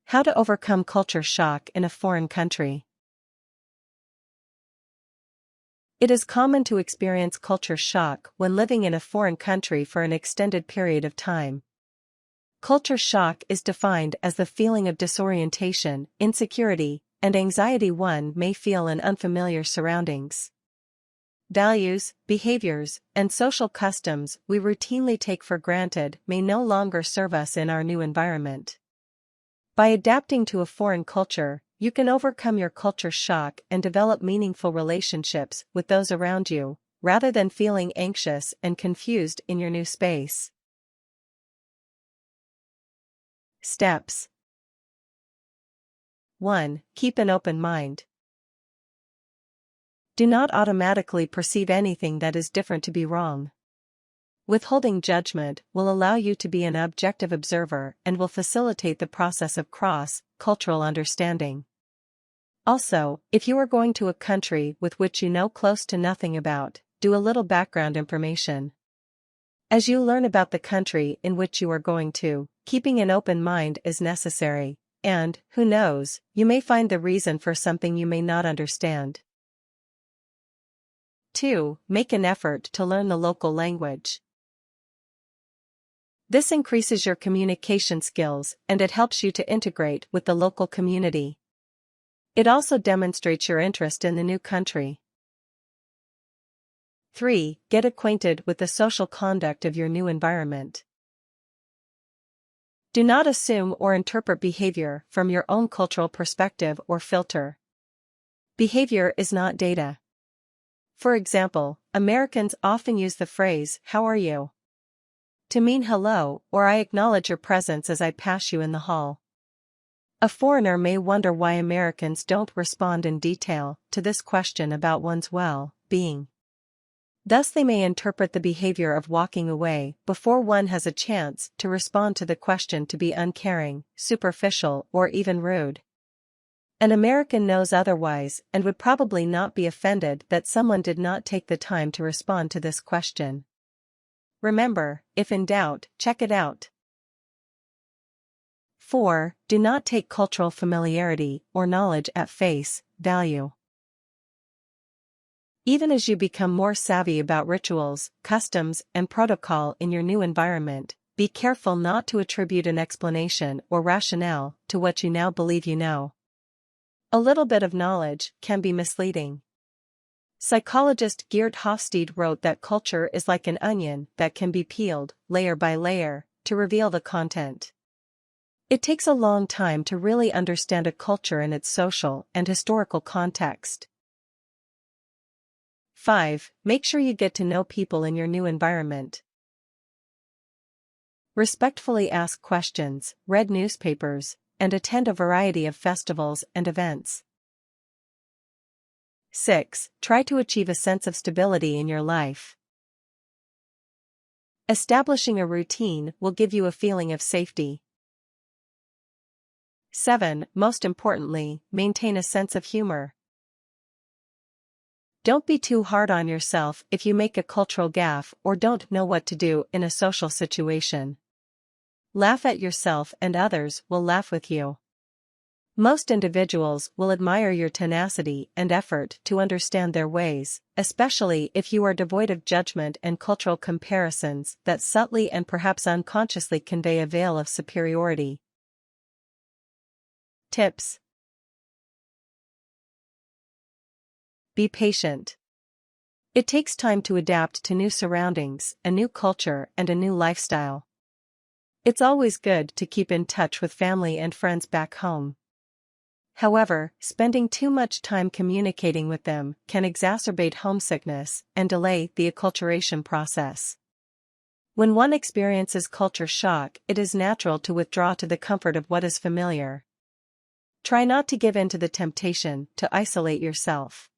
How to overcome culture shock in a foreign country. It is common to experience culture shock when living in a foreign country for an extended period of time. Culture shock is defined as the feeling of disorientation, insecurity, and anxiety one may feel in unfamiliar surroundings. Values, behaviors, and social customs we routinely take for granted may no longer serve us in our new environment. By adapting to a foreign culture, you can overcome your culture shock and develop meaningful relationships with those around you, rather than feeling anxious and confused in your new space. Steps. 1. Keep an open mind. Do not automatically perceive anything that is different to be wrong. Withholding judgment will allow you to be an objective observer and will facilitate the process of cross-cultural understanding. Also, if you are going to a country with which you know close to nothing about, do a little background information. As you learn about the country in which you are going to, keeping an open mind is necessary, and, who knows, you may find the reason for something you may not understand. 2. Make an effort to learn the local language. This increases your communication skills and it helps you to integrate with the local community. It also demonstrates your interest in the new country. 3. Get acquainted with the social conduct of your new environment. Do not assume or interpret behavior from your own cultural perspective or filter. Behavior is not data. For example, Americans often use the phrase, "How are you?" to mean hello or I acknowledge your presence as I pass you in the hall. A foreigner may wonder why Americans don't respond in detail to this question about one's well-being. Thus they may interpret the behavior of walking away before one has a chance to respond to the question to be uncaring, superficial, or even rude. An American knows otherwise and would probably not be offended that someone did not take the time to respond to this question. Remember, if in doubt, check it out. 4. Do not take cultural familiarity or knowledge at face value. Even as you become more savvy about rituals, customs, and protocol in your new environment, be careful not to attribute an explanation or rationale to what you now believe you know. A little bit of knowledge can be misleading. Psychologist Geert Hofstede wrote that culture is like an onion that can be peeled, layer by layer, to reveal the content. It takes a long time to really understand a culture in its social and historical context. 5. Make sure you get to know people in your new environment. Respectfully ask questions, read newspapers, and attend a variety of festivals and events. 6. Try to achieve a sense of stability in your life. Establishing a routine will give you a feeling of safety. 7. Most importantly, maintain a sense of humor. Don't be too hard on yourself if you make a cultural gaffe or don't know what to do in a social situation. Laugh at yourself and others will laugh with you. Most individuals will admire your tenacity and effort to understand their ways, especially if you are devoid of judgment and cultural comparisons that subtly and perhaps unconsciously convey a veil of superiority. Tips. Be patient. It takes time to adapt to new surroundings, a new culture, and a new lifestyle. It's always good to keep in touch with family and friends back home. However, spending too much time communicating with them can exacerbate homesickness and delay the acculturation process. When one experiences culture shock, it is natural to withdraw to the comfort of what is familiar. Try not to give in to the temptation to isolate yourself.